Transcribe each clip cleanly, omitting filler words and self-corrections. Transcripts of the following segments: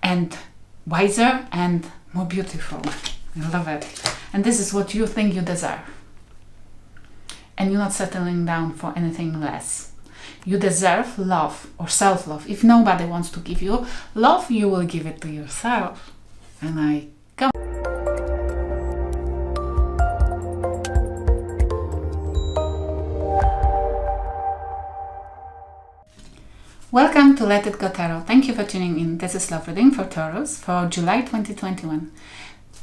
and wiser and more beautiful. I love it. And this is what you think you deserve. And you're not settling down for anything less. You deserve love or self-love. If nobody wants to give you love, you will give it to yourself. And I come. Welcome to Let It Go Tarot. Thank you for tuning in. This is love reading for Taurus for July 2021.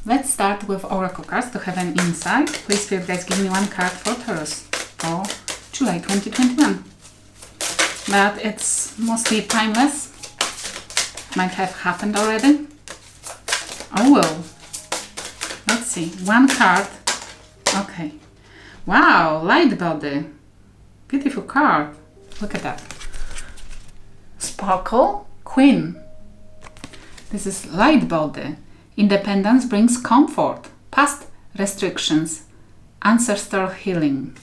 Let's start with Oracle cards to have an insight. Please, Spirit guys, give me one card for Taurus for July 2021. But it's mostly timeless. Might have happened already. Oh well. Let's see. One card. Okay. Wow, light body. Beautiful card. Look at that. Sparkle, Queen. This is light body. Independence brings comfort. Past restrictions. Ancestral healing.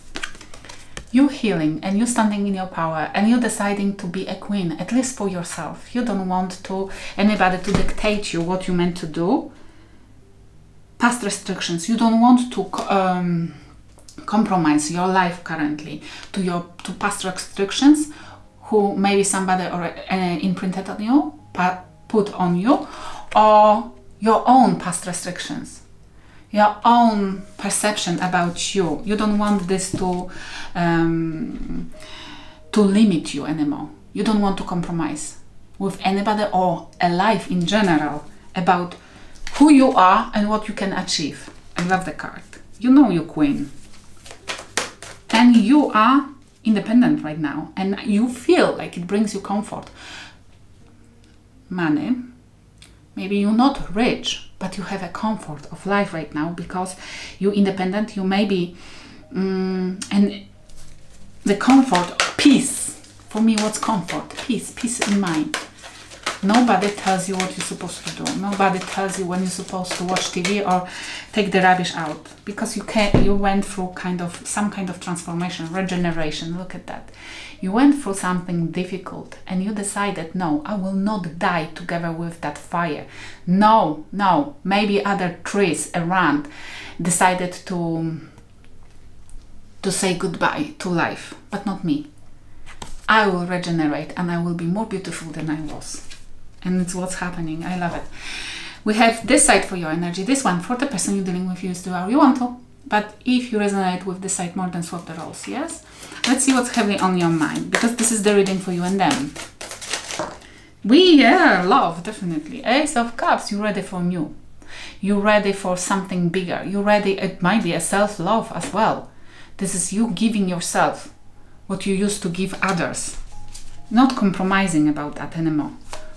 You healing and you standing in your power and you deciding to be a queen, at least for yourself. You don't want anybody to dictate you what you meant to do. Past restrictions. You don't want to compromise your life currently to past restrictions who maybe somebody imprinted on you, put on you, or your own past restrictions. Your own perception about you. You don't want this to limit you anymore. You don't want to compromise with anybody or a life in general about who you are and what you can achieve. I love the card. You know you're queen. And you are independent right now. And you feel like it brings you comfort. Money. Maybe you're not rich, but you have a comfort of life right now because you're independent. You may be, and the comfort, peace. For me, what's comfort? Peace in mind. Nobody tells you what you're supposed to do. Nobody tells you when you're supposed to watch TV or take the rubbish out because you went through some kind of transformation, regeneration. Look at that. You went through something difficult and you decided, no, I will not die together with that fire. No. Maybe other trees around decided to say goodbye to life, but not me. I will regenerate and I will be more beautiful than I was. And it's what's happening. I love it. We have this side for your energy. This one for the person you're dealing with. Use the hour you want to. But if you resonate with this side more, then swap the roles. Yes? Let's see what's heavy on your mind. Because this is the reading for you and them. Love, definitely. Ace of Cups. You're ready for new. You're ready for something bigger. You're ready. It might be a self-love as well. This is you giving yourself what you used to give others. Not compromising about that anymore.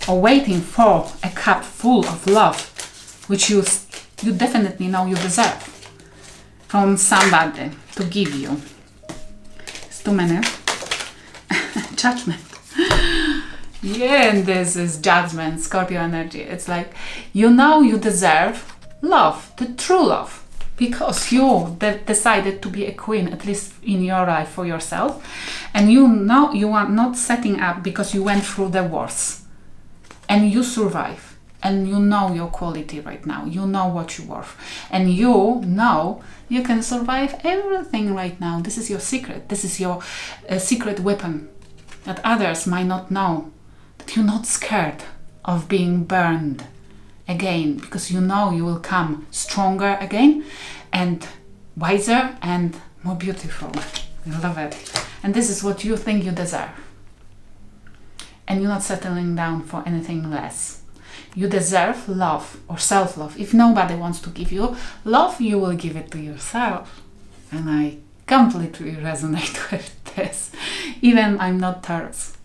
Or waiting for a cup full of love, which you definitely know you deserve from somebody to give you. It's too many. Judgment. Yeah, and this is judgment, Scorpio energy. It's like, you know you deserve love, the true love, because you decided to be a queen, at least in your life for yourself. And you know you are not setting up because you went through the wars. And you survive, and you know your quality right now. You know what you're worth, and you know you can survive everything right now. This is your secret. This is your secret weapon that others might not know. That you're not scared of being burned again, because you know you will come stronger again, and wiser and more beautiful. I love it. And this is what you think you deserve. And you're not settling down for anything less. You deserve love or self-love. If nobody wants to give you love, you will give it to yourself. And I completely resonate with this. Even I'm not Taurus.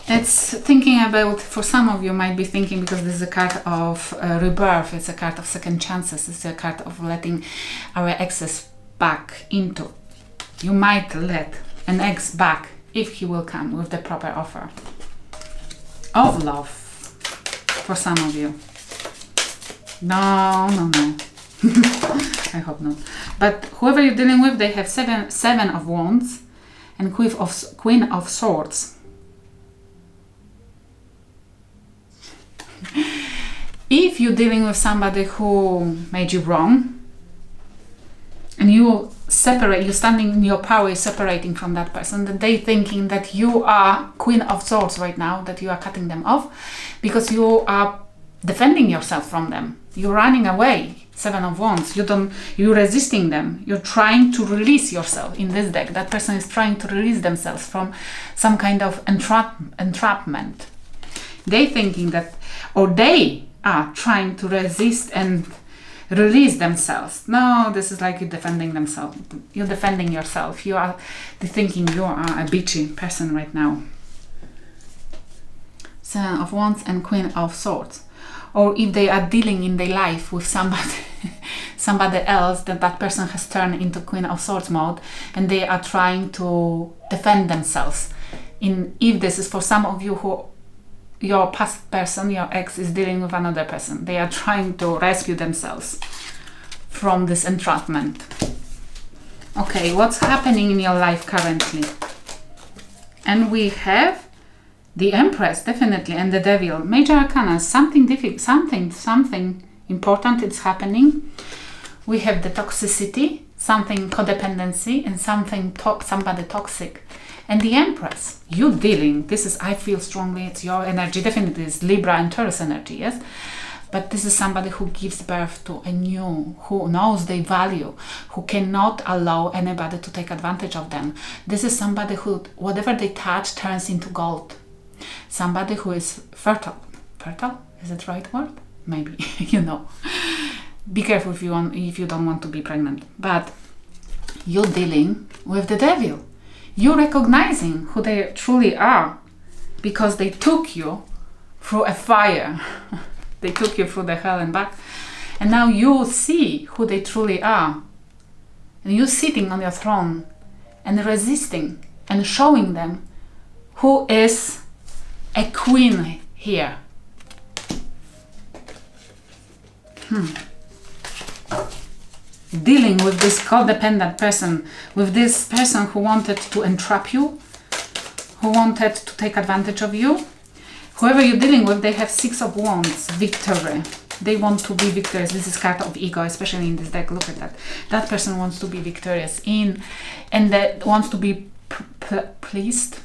It's thinking about, for some of you might be thinking, because this is a card of rebirth, it's a card of second chances, it's a card of letting our exes back into. You might let an ex back if he will come with the proper offer of love for some of you. No. I hope not. But whoever you're dealing with, they have seven of wands and Queen of Swords. If you're dealing with somebody who made you wrong, and you separate, you're standing in your power, separating from that person, that they thinking that you are Queen of Swords right now, that you are cutting them off because you are defending yourself from them. You're running away. Seven of Wands. You're resisting them. You're trying to release yourself in this deck. That person is trying to release themselves from some kind of entrapment. They thinking that, or they are trying to resist and release themselves. No, this is like you're defending themselves. You're defending yourself. You are thinking you are a bitchy person right now. Seven of Wands and Queen of Swords. Or if they are dealing in their life with somebody else, then that person has turned into Queen of Swords mode and they are trying to defend themselves. If this is for some of you who your past person, your ex, is dealing with another person, they are trying to rescue themselves from this entrapment. Okay, what's happening in your life currently? And we have the Empress, definitely, and the Devil. Major Arcana, something difficult, something important is happening. We have the toxicity, something codependency, and somebody toxic. And the Empress, you dealing, this is, I feel strongly, it's your energy, definitely it's Libra and Taurus energy, yes? But this is somebody who gives birth to a new, who knows their value, who cannot allow anybody to take advantage of them. This is somebody who, whatever they touch, turns into gold. Somebody who is fertile. Fertile? Is it the right word? Maybe, you know. Be careful if you don't want to be pregnant. But you're dealing with the Devil. You're recognizing who they truly are because they took you through a fire. They took you through the hell and back. And now you see who they truly are. And you're sitting on your throne and resisting and showing them who is a queen here. Dealing with this codependent person, with this person who wanted to entrap you, who wanted to take advantage of you. Whoever you're dealing with, they have Six of Wands, victory. They want to be victorious. This is card of ego, especially in this deck. Look at that. That person wants to be victorious and that wants to be praised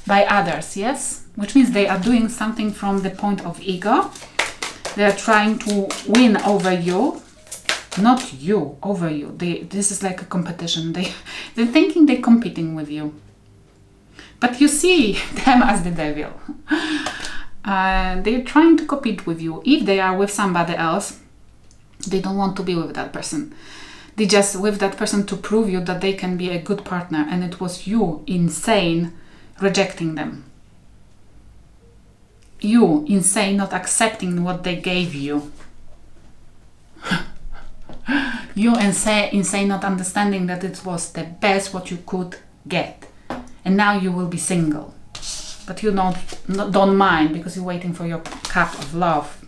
by others, yes? Which means they are doing something from the point of ego. They are trying to win over you. Not you, over you. This is like a competition. They're thinking they're competing with you. But you see them as the Devil. They're trying to compete with you. If they are with somebody else, they don't want to be with that person. They just with that person to prove you that they can be a good partner. And it was you, insane, rejecting them. You, insane, not accepting what they gave you. You, insane, not understanding that it was the best what you could get. And now you will be single. But you don't mind because you're waiting for your cup of love.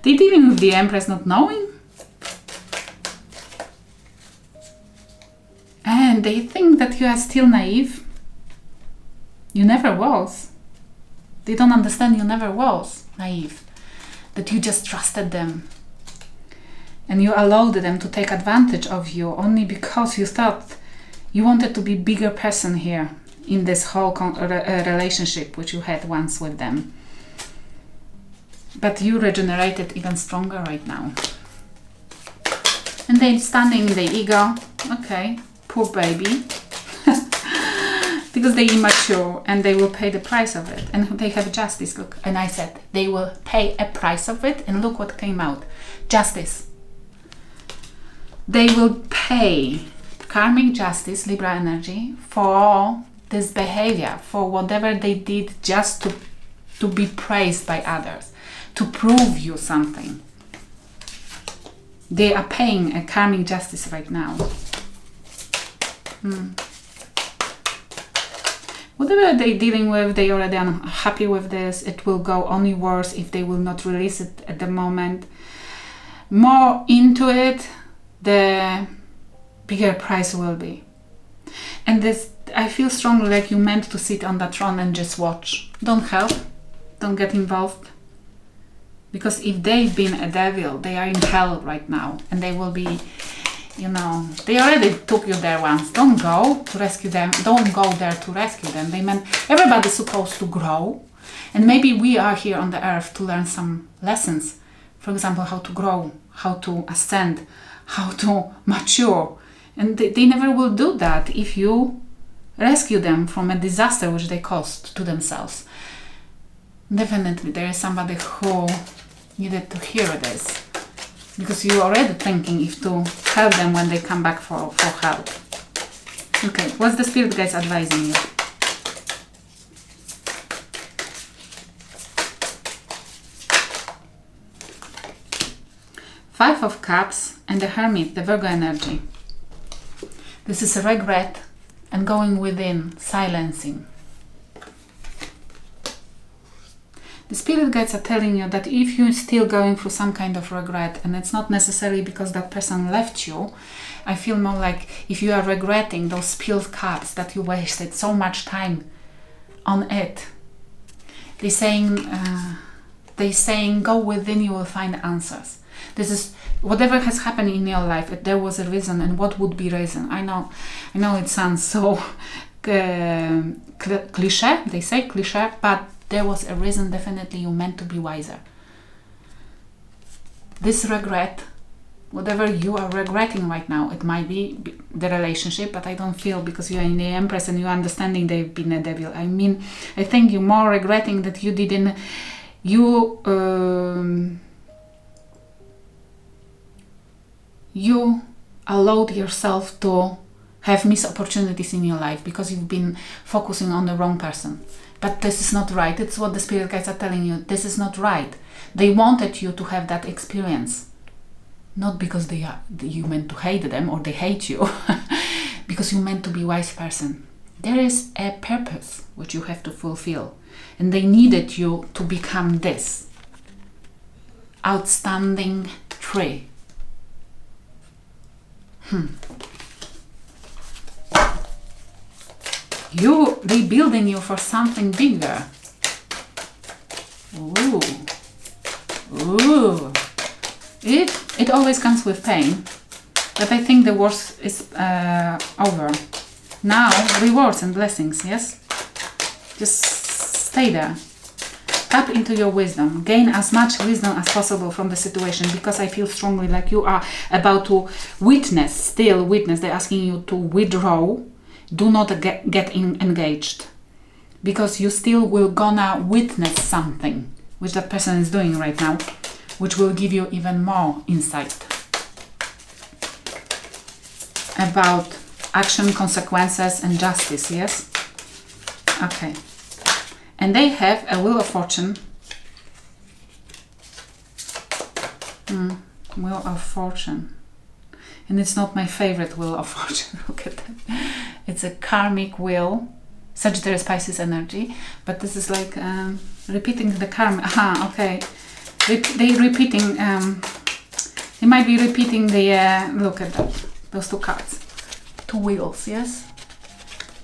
They're dealing with the Empress not knowing. And they think that you are still naive. You never was. They don't understand you never was naive. That you just trusted them. And you allowed them to take advantage of you only because you thought you wanted to be a bigger person here in this whole relationship which you had once with them. But you regenerated even stronger right now. And they're standing in the ego. Okay, poor baby. Because they're immature and they will pay the price of it. And they have justice, look. And I said, they will pay a price of it. And look what came out. Justice. They will pay karmic justice, Libra energy, for this behavior, for whatever they did just to be praised by others, to prove you something. They are paying a karmic justice right now. Whatever they're dealing with, they already are unhappy with this. It will go only worse if they will not release it at the moment. More into it, the bigger price will be. And this, I feel strongly like you meant to sit on that throne and just watch. Don't help. Don't get involved. Because if they've been a devil, they are in hell right now. And they will be, you know, they already took you there once. Don't go to rescue them. Don't go there to rescue them. They meant everybody's supposed to grow. And maybe we are here on the earth to learn some lessons. For example, how to grow, how to ascend, how to mature. And they never will do that if you rescue them from a disaster which they caused to themselves. Definitely there is somebody who needed to hear this, because you're already thinking if to help them when they come back for help. Okay, what's the spirit guides advising you? Five of Cups and the Hermit, the Virgo energy. This is a regret and going within, silencing. The spirit guides are telling you that if you're still going through some kind of regret, and it's not necessarily because that person left you, I feel more like if you are regretting those spilled cups that you wasted so much time on it, they're saying go within, you will find answers. This is whatever has happened in your life, if there was a reason, and what would be reason. I know it sounds so cliche, they say cliche, but there was a reason. Definitely you meant to be wiser. This regret, whatever you are regretting right now, it might be the relationship, but I don't feel, because you are in the Empress and you're understanding they've been a devil. I mean, I think you're more regretting that you didn't, you allowed yourself to have missed opportunities in your life because you've been focusing on the wrong person. But this is not right. It's what the spirit guides are telling you. This is not right. They wanted you to have that experience. Not because you meant to hate them or they hate you. Because you meant to be a wise person. There is a purpose which you have to fulfill. And they needed you to become this outstanding tree. You rebuilding you for something bigger. Ooh. It always comes with pain, but I think the worst is over. Now rewards and blessings. Yes, just stay there. Tap into your wisdom. Gain as much wisdom as possible from the situation, because I feel strongly like you are about to witness. They're asking you to withdraw. Do not get engaged, because you still will gonna witness something which that person is doing right now, which will give you even more insight about action, consequences and justice. Yes? Okay. And they have a Wheel of Fortune. Wheel of Fortune. And it's not my favorite Wheel of Fortune. Look at that. It's a karmic wheel, Sagittarius Pisces energy, but this is like repeating the karma. Aha, okay. They repeating. They might be repeating the. Look at that. Those two cards, two wheels. Yes.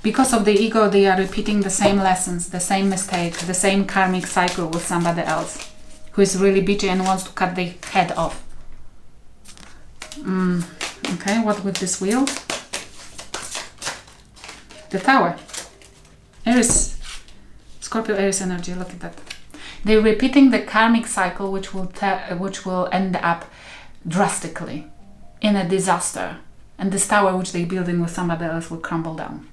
Because of the ego, they are repeating the same lessons, the same mistakes, the same karmic cycle with somebody else who is really bitchy and wants to cut their head off. Okay, what with this wheel? The Tower. Aries. Scorpio Aries energy, look at that. They're repeating the karmic cycle, which will end up drastically in a disaster. And this tower which they're building with somebody else will crumble down.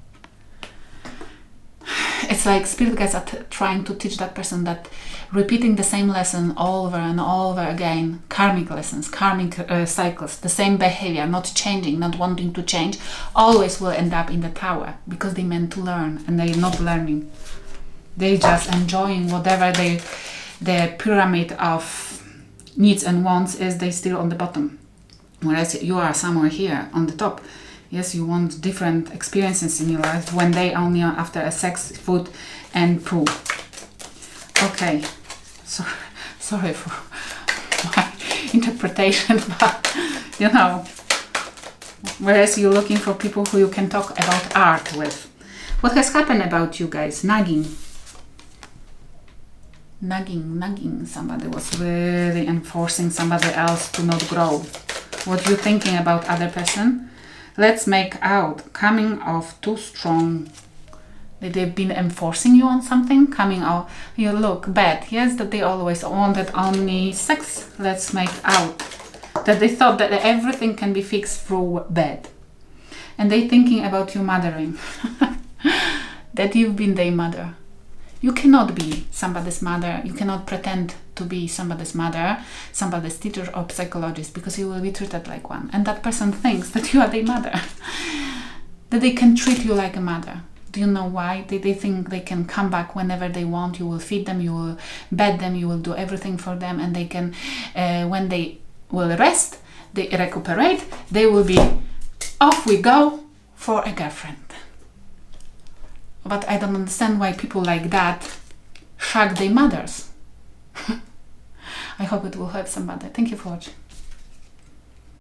It's like spirit guides are trying to teach that person that repeating the same lesson over and over again, karmic lessons, karmic cycles, the same behavior, not changing, not wanting to change, always will end up in the tower, because they meant to learn and they're not learning. They're just enjoying whatever the pyramid of needs and wants is. They still on the bottom, whereas you are somewhere here on the top. Yes, you want different experiences in your life, when they only are after a sex, food and poo. Okay, sorry for my interpretation, but you know, whereas you're looking for people who you can talk about art with. What has happened about you guys? Nagging. nagging. Somebody was really enforcing somebody else to not grow. What you thinking about other person? Let's make out. Coming off too strong. That they've been enforcing you on something, coming out, you look bad. Yes, that they always wanted only sex. Let's make out. That they thought that everything can be fixed through bed. And they thinking about you mothering. That you've been their mother. You cannot be somebody's mother. You cannot pretend to be somebody's mother, somebody's teacher or psychologist, because you will be treated like one. And that person thinks that you are their mother. That they can treat you like a mother. Do you know why? They think they can come back whenever they want. You will feed them, you will bed them, you will do everything for them, and they can, when they will rest, they recuperate, they will be off we go for a girlfriend. But I don't understand why people like that shag their mothers. I hope it will help somebody. Thank you for watching.